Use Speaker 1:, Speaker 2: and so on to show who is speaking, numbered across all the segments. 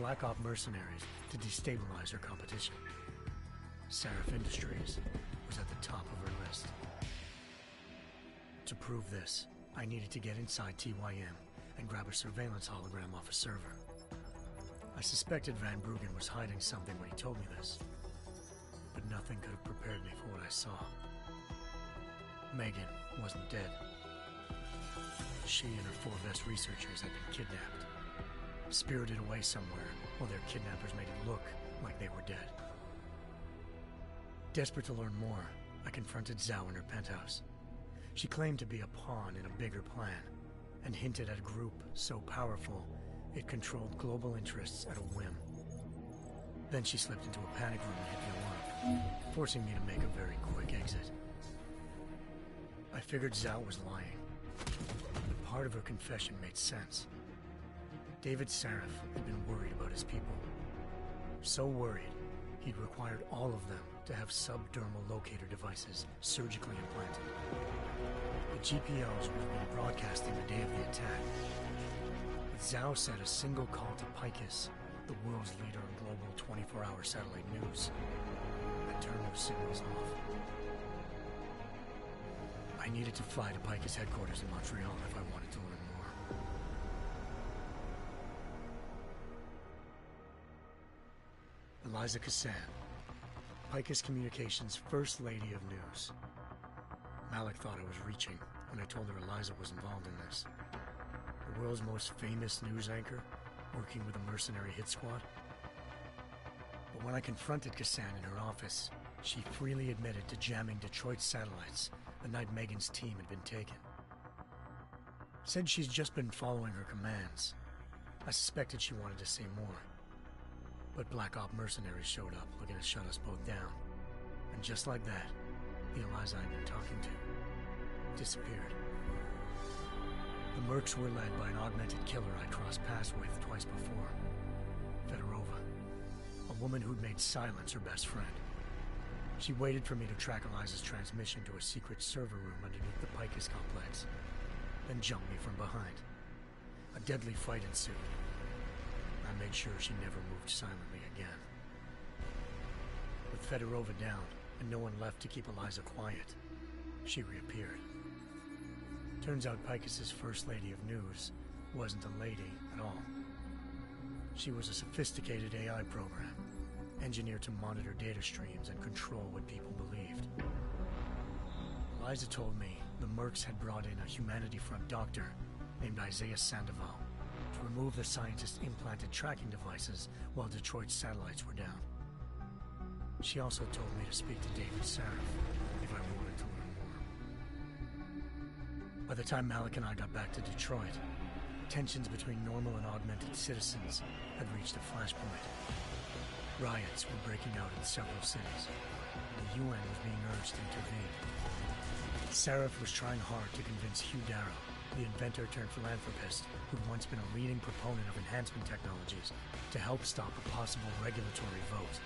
Speaker 1: Black Op mercenaries to destabilize her competition. Seraph Industries was at the top of her list. To prove this, I needed to get inside TYM and grab a surveillance hologram off a server. I suspected Van Bruggen was hiding something when he told me this, but nothing could have prepared me for what I saw. Megan wasn't dead. She and her 4 best researchers had been kidnapped, spirited away somewhere while their kidnappers made it look like they were dead. Desperate to learn more, I confronted Zhao in her penthouse. She claimed to be a pawn in a bigger plan, and hinted at a group so powerful it controlled global interests at a whim. Then she slipped into a panic room and hit the alarm, forcing me to make a very quick exit. I figured Zhao was lying, but part of her confession made sense. David Seraph had been worried about his people. So worried, he'd required all of them to have subdermal locator devices surgically implanted. The GPLs would have been broadcasting the day of the attack. But Zhao said a single call to Picus, the world's leader in global 24-hour satellite news, had turned those signals off. I needed to fly to Picus headquarters in Montreal if I wanted to learn more. Eliza Cassan, Picus Communications' First Lady of News. Malik thought I was reaching when I told her Eliza was involved in this. The world's most famous news anchor, working with a mercenary hit squad. But when I confronted Cassan in her office, she freely admitted to jamming Detroit's satellites the night Megan's team had been taken. Said she's just been following her commands. I suspected she wanted to say more. But Black Op mercenaries showed up looking to shut us both down. And just like that, the Eliza I'd been talking to disappeared. The mercs were led by an augmented killer I crossed paths with twice before, Fedorova, a woman who'd made silence her best friend. She waited for me to track Eliza's transmission to a secret server room underneath the Picus complex, then jumped me from behind. A deadly fight ensued. I made sure she never moved silently again. With Fedorova down and no one left to keep Eliza quiet, she reappeared. Turns out Picus's First Lady of News wasn't a lady at all. She was a sophisticated AI program, engineered to monitor data streams and control what people believed. Eliza told me the mercs had brought in a Humanity Front doctor named Isaiah Sandoval to remove the scientist's implanted tracking devices while Detroit's satellites were down. She also told me to speak to David Seraph if I wanted to learn more. By the time Malik and I got back to Detroit, tensions between normal and augmented citizens had reached a flashpoint. Riots were breaking out in several cities, and the UN was being urged to intervene. Seraph was trying hard to convince Hugh Darrow, the inventor-turned-philanthropist who'd once been a leading proponent of enhancement technologies, to help stop a possible regulatory vote.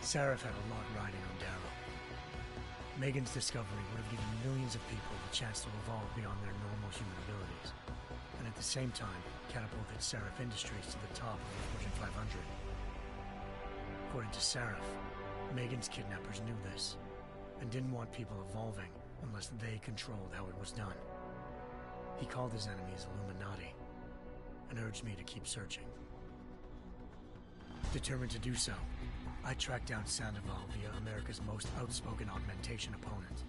Speaker 1: Seraph had a lot riding on Darrow. Megan's discovery would have given millions of people the chance to evolve beyond their normal human abilities, and at the same time catapulted Seraph Industries to the top of the Fortune 500. According to Seraph, Megan's kidnappers knew this, and didn't want people evolving unless they controlled how it was done. He called his enemies Illuminati, and urged me to keep searching. Determined to do so, I tracked down Sandoval via America's most outspoken augmentation opponent,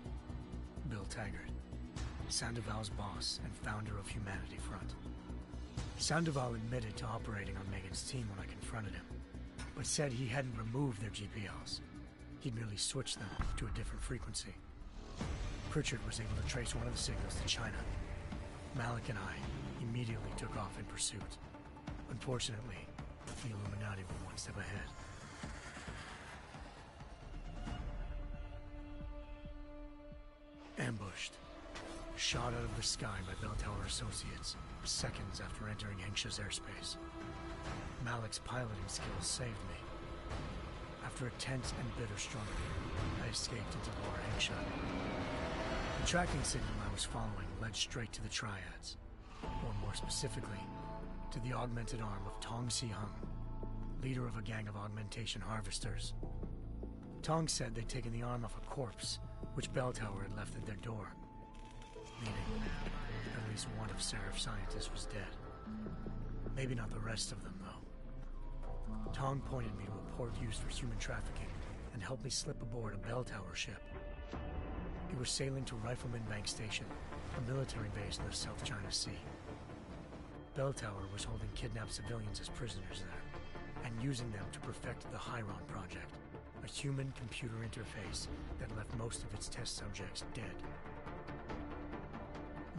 Speaker 1: Bill Taggart, Sandoval's boss and founder of Humanity Front. Sandoval admitted to operating on Megan's team when I confronted him, but said he hadn't removed their GPLs. He'd merely switched them to a different frequency. Pritchard was able to trace one of the signals to China. Malik and I immediately took off in pursuit. Unfortunately, the Illuminati were one step ahead. Ambushed. Shot out of the sky by Bell Tower Associates, seconds after entering Hengsha's airspace. Malik's piloting skills saved me. After a tense and bitter struggle, I escaped into Lower Hengsha. The tracking signal I was following led straight to the Triads, or more specifically, to the augmented arm of Tong Si-hung, leader of a gang of augmentation harvesters. Tong said they'd taken the arm off a corpse, which Bell Tower had left at their door, meaning at least one of Seraph's scientists was dead. Maybe not the rest of them, though. Tong pointed me to a port used for human trafficking and helped me slip aboard a Bell Tower ship. It was sailing to Rifleman Bank Station, a military base in the South China Sea. Bell Tower was holding kidnapped civilians as prisoners there, and using them to perfect the Hyron Project, a human-computer interface that left most of its test subjects dead.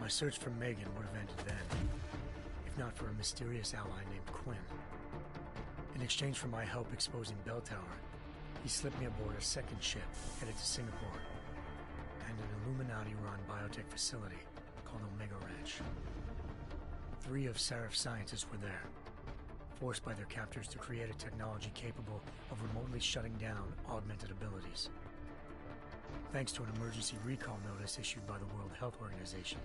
Speaker 1: My search for Megan would have ended then, if not for a mysterious ally named Quinn. In exchange for my help exposing Bell Tower, he slipped me aboard a second ship headed to Singapore, and an Illuminati-run biotech facility called Omega Ranch. 3 of Seraph's scientists were there, forced by their captors to create a technology capable of remotely shutting down augmented abilities. Thanks to an emergency recall notice issued by the World Health Organization,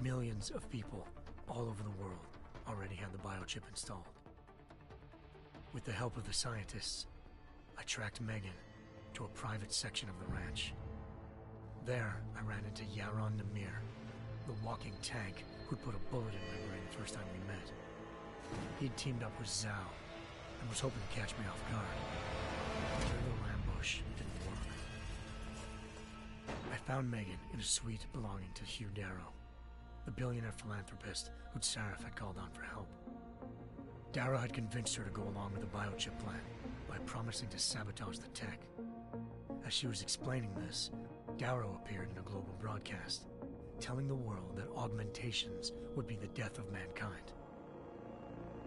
Speaker 1: millions of people all over the world already had the biochip installed. With the help of the scientists, I tracked Megan to a private section of the ranch. There, I ran into Yaron Namir, the walking tank who'd put a bullet in my brain the first time we met. He'd teamed up with Zhao and was hoping to catch me off guard. But their little ambush didn't work. I found Megan in a suite belonging to Hugh Darrow, the billionaire philanthropist who'd Seraph had called on for help. Darrow had convinced her to go along with the biochip plan by promising to sabotage the tech. As she was explaining this, Darrow appeared in a global broadcast, telling the world that augmentations would be the death of mankind.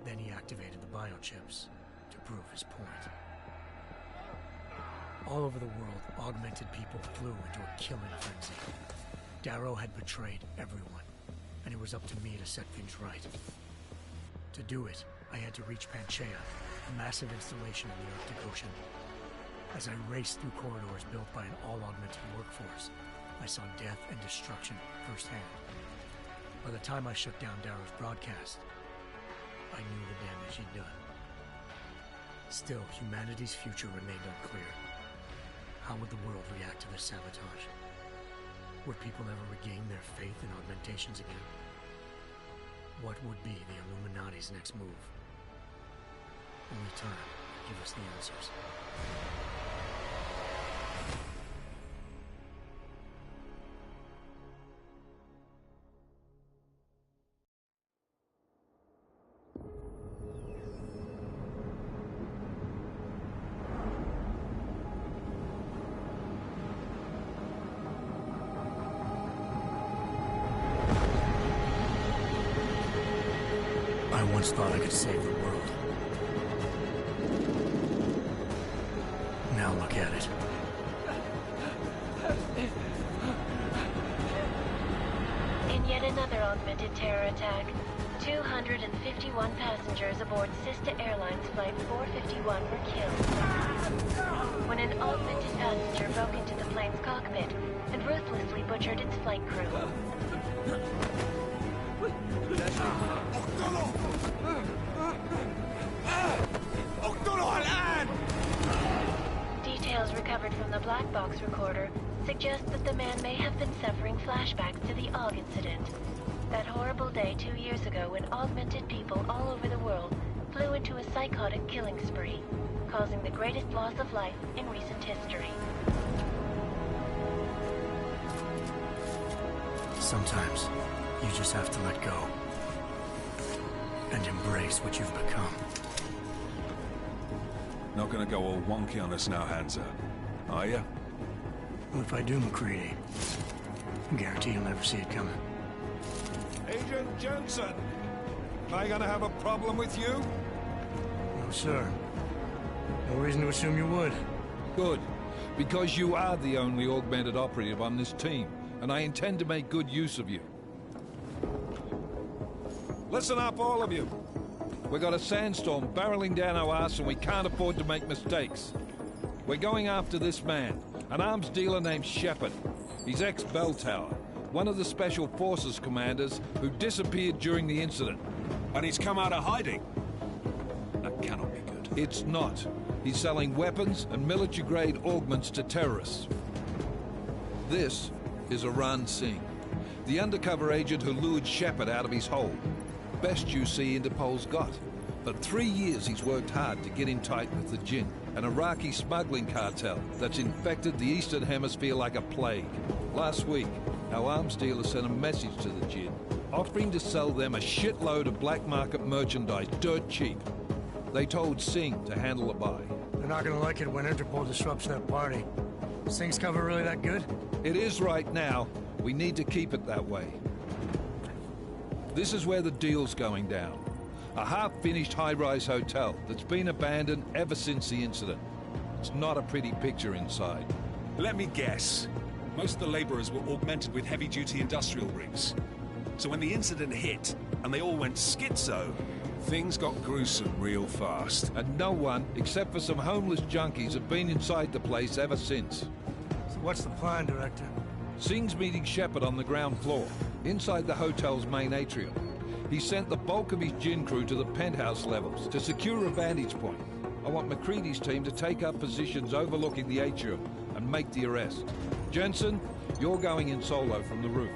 Speaker 1: Then he activated the biochips to prove his point. All over the world, augmented people flew into a killing frenzy. Darrow had betrayed everyone, and it was up to me to set things right. To do it, I had to reach Panchaea, a massive installation in the Arctic Ocean. As I raced through corridors built by an all-augmented workforce, I saw death and destruction firsthand. By the time I shut down Darrow's broadcast, I knew the damage he'd done. Still, humanity's future remained unclear. How would the world react to this sabotage? Would people ever regain their faith in augmentations again? What would be the Illuminati's next move? Only time could give us the answers. I once thought I could save the world. Now look at it.
Speaker 2: In yet another augmented terror attack, 251 passengers aboard Sister Airlines Flight 451 were killed when an augmented passenger broke into the plane's cockpit and ruthlessly butchered its flight crew. Details recovered from the black box recorder suggest that the man may have been suffering flashbacks to the AUG incident. That horrible day 2 years ago when augmented people all over the world flew into a psychotic killing spree, causing the greatest loss of life in recent history.
Speaker 1: Sometimes, you just have to let go. And embrace what you've become.
Speaker 3: Not gonna go all wonky on us now, Hansa, are ya?
Speaker 1: Well, if I do, McCready, I guarantee you'll never see it coming.
Speaker 4: Agent Jensen! Am I gonna have a problem with you?
Speaker 1: No, sir. No reason to assume you would.
Speaker 4: Good. Because you are the only augmented operative on this team, and I intend to make good use of you. Listen up, all of you. We got a sandstorm barreling down our ass and we can't afford to make mistakes. We're going after this man, an arms dealer named Shepard. He's ex-Bell Tower, one of the Special Forces commanders who disappeared during the incident.
Speaker 3: And he's come out of hiding. That cannot be good.
Speaker 4: It's not. He's selling weapons and military-grade augments to terrorists. This is Iran Singh, the undercover agent who lured Shepard out of his hole. Best you see Interpol's got. For 3 years he's worked hard to get in tight with the Jinn, an Iraqi smuggling cartel that's infected the Eastern Hemisphere like a plague. Last week, our arms dealer sent a message to the Jinn, offering to sell them a shitload of black market merchandise dirt cheap. They told Singh to handle the buy.
Speaker 1: They're not gonna like it when Interpol disrupts their party. Singh's cover really that good?
Speaker 4: It is right now. We need to keep it that way. This is where the deal's going down. A half-finished high-rise hotel that's been abandoned ever since the incident. It's not a pretty picture inside.
Speaker 3: Let me guess. Most of the laborers were augmented with heavy-duty industrial rigs. So when the incident hit, and they all went schizo, things got gruesome real fast.
Speaker 4: And no one, except for some homeless junkies, have been inside the place ever since.
Speaker 1: So what's the plan, Director?
Speaker 4: Singh's meeting Shepard on the ground floor, inside the hotel's main atrium. He sent the bulk of his Jinn crew to the penthouse levels to secure a vantage point. I want McCready's team to take up positions overlooking the atrium and make the arrest. Jensen, you're going in solo from the roof.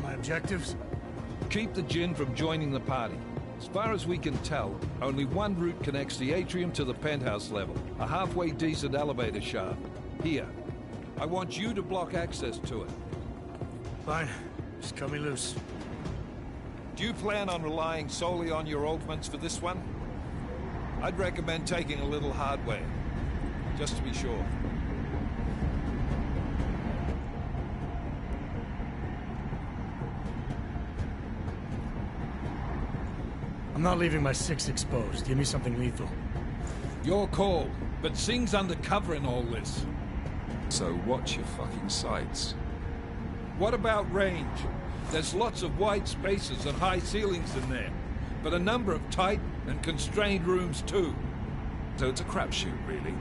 Speaker 1: My objectives?
Speaker 4: Keep the Jinn from joining the party. As far as we can tell, only one route connects the atrium to the penthouse level, a halfway decent elevator shaft. Here. I want you to block access to it.
Speaker 1: Fine. Just cut me loose.
Speaker 4: Do you plan on relying solely on your augments for this one? I'd recommend taking a little hardware, just to be sure.
Speaker 1: I'm not leaving my 6 exposed. Give me something lethal.
Speaker 4: Your call, but Singh's undercover in all this.
Speaker 3: So watch your fucking sights.
Speaker 4: What about range? There's lots of wide spaces and high ceilings in there, but a number of tight and constrained rooms too.
Speaker 3: So it's a crapshoot, really.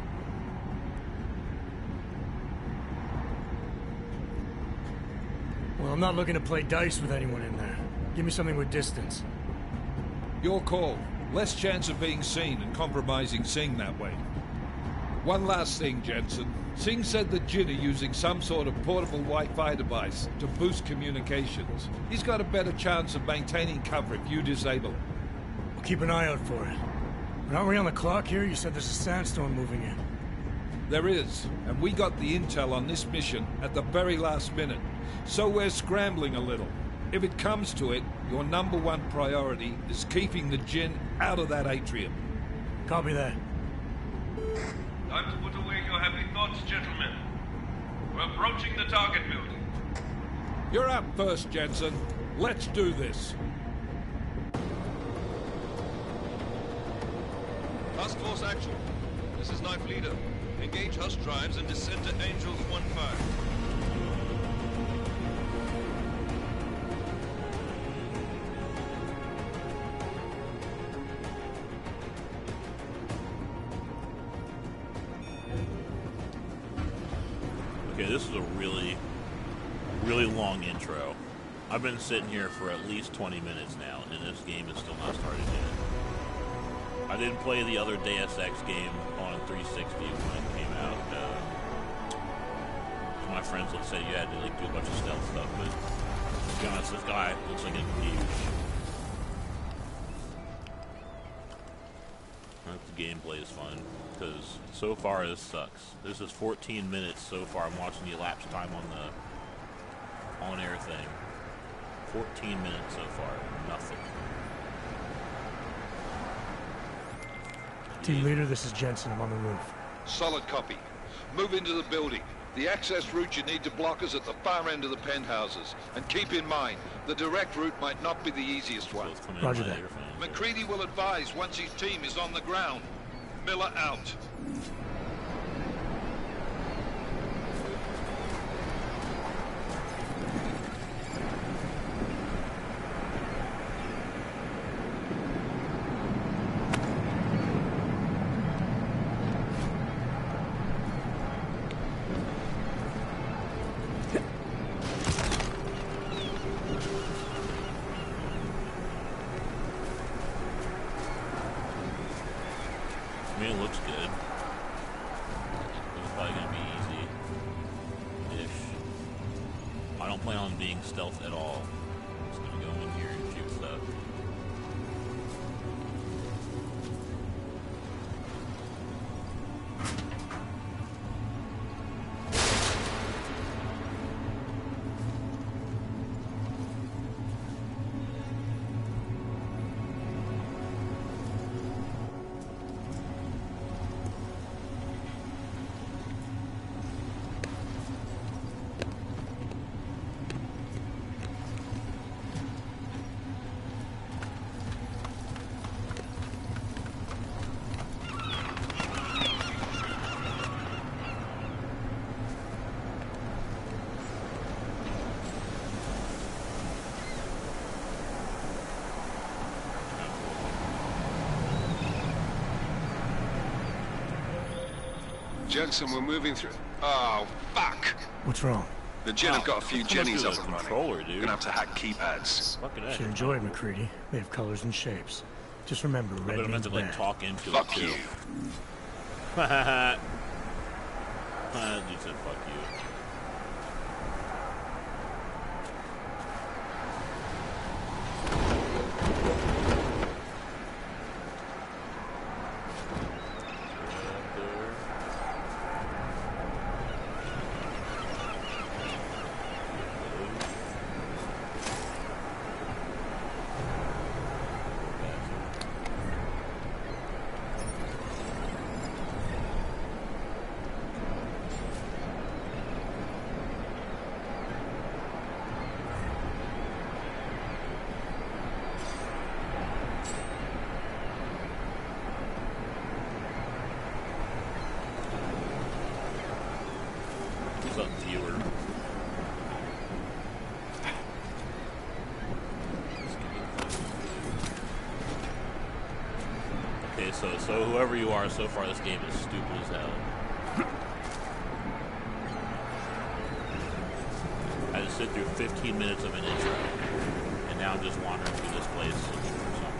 Speaker 1: Well, I'm not looking to play dice with anyone in there. Give me something with distance.
Speaker 4: Your call. Less chance of being seen and compromising Singh that way. One last thing, Jensen. Singh said the Jinn are using some sort of portable Wi-Fi device to boost communications. He's got a better chance of maintaining cover if you disable it.
Speaker 1: We'll keep an eye out for it. But aren't we on the clock here? You said there's a sandstorm moving in.
Speaker 4: There is, and we got the intel on this mission at the very last minute. So we're scrambling a little. If it comes to it, your #1 priority is keeping the Jinn out of that atrium.
Speaker 1: Copy that.
Speaker 5: Time to put away your happy thoughts, gentlemen. We're approaching the target building.
Speaker 4: You're up first, Jensen. Let's do this.
Speaker 6: Task Force Action. This is Knife Leader. Engage Hush drives and descend to Angels 1-5.
Speaker 7: Okay, this is a really long intro. I've been sitting here for at least 20 minutes now, and this game is still not started yet. I didn't play the other Deus Ex game on 360 when it came out. My friends would say you had to like do a bunch of stealth stuff, but to be honest, this guy looks like a huge. I hope the gameplay is fun, because so far this sucks. This is 14 minutes so far. I'm watching the elapsed time on the on-air thing. 14 minutes so far. Nothing.
Speaker 1: Team leader, this is Jensen. I'm on the roof.
Speaker 8: Solid copy. Move into the building. The access route you need to block is at the far end of the penthouses. And keep in mind, the direct route might not be the easiest one.
Speaker 1: Roger that.
Speaker 8: McCready will advise once his team is on the ground. Miller out.
Speaker 7: I mean, it looks good. It's probably gonna be easy-ish. I don't plan on being stealth at all. I'm just gonna go in here and shoot stuff.
Speaker 6: Jensen, we're moving through. Oh, fuck!
Speaker 1: What's wrong?
Speaker 6: The Gen have got a few Jennies
Speaker 7: do
Speaker 6: up
Speaker 7: the
Speaker 6: and running.
Speaker 7: controller, dude.
Speaker 6: Gonna have to hack keypads.
Speaker 7: Fucking A.
Speaker 1: Should enjoy it, McCready. They have colors and shapes. Just remember,
Speaker 7: I
Speaker 1: red
Speaker 7: meant
Speaker 1: means
Speaker 7: to like
Speaker 1: bad.
Speaker 7: talk into
Speaker 6: Fuck
Speaker 7: it too.
Speaker 6: you.
Speaker 7: Dude said fuck you. What's up, viewer? Okay, so whoever you are, so far this game is stupid as hell. I just sit through 15 minutes of an intro, and now I'm just wandering through this place looking for something.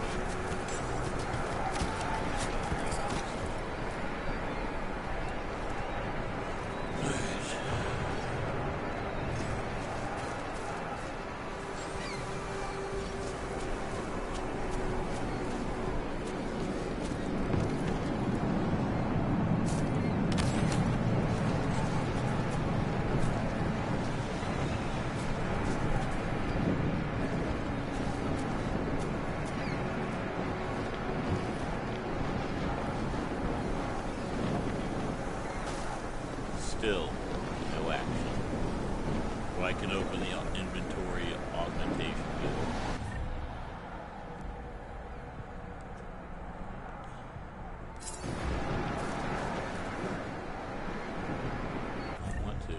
Speaker 7: Still, no action. Well, I can open the inventory augmentation tool. I want to.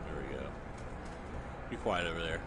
Speaker 7: There we go. Be quiet over there.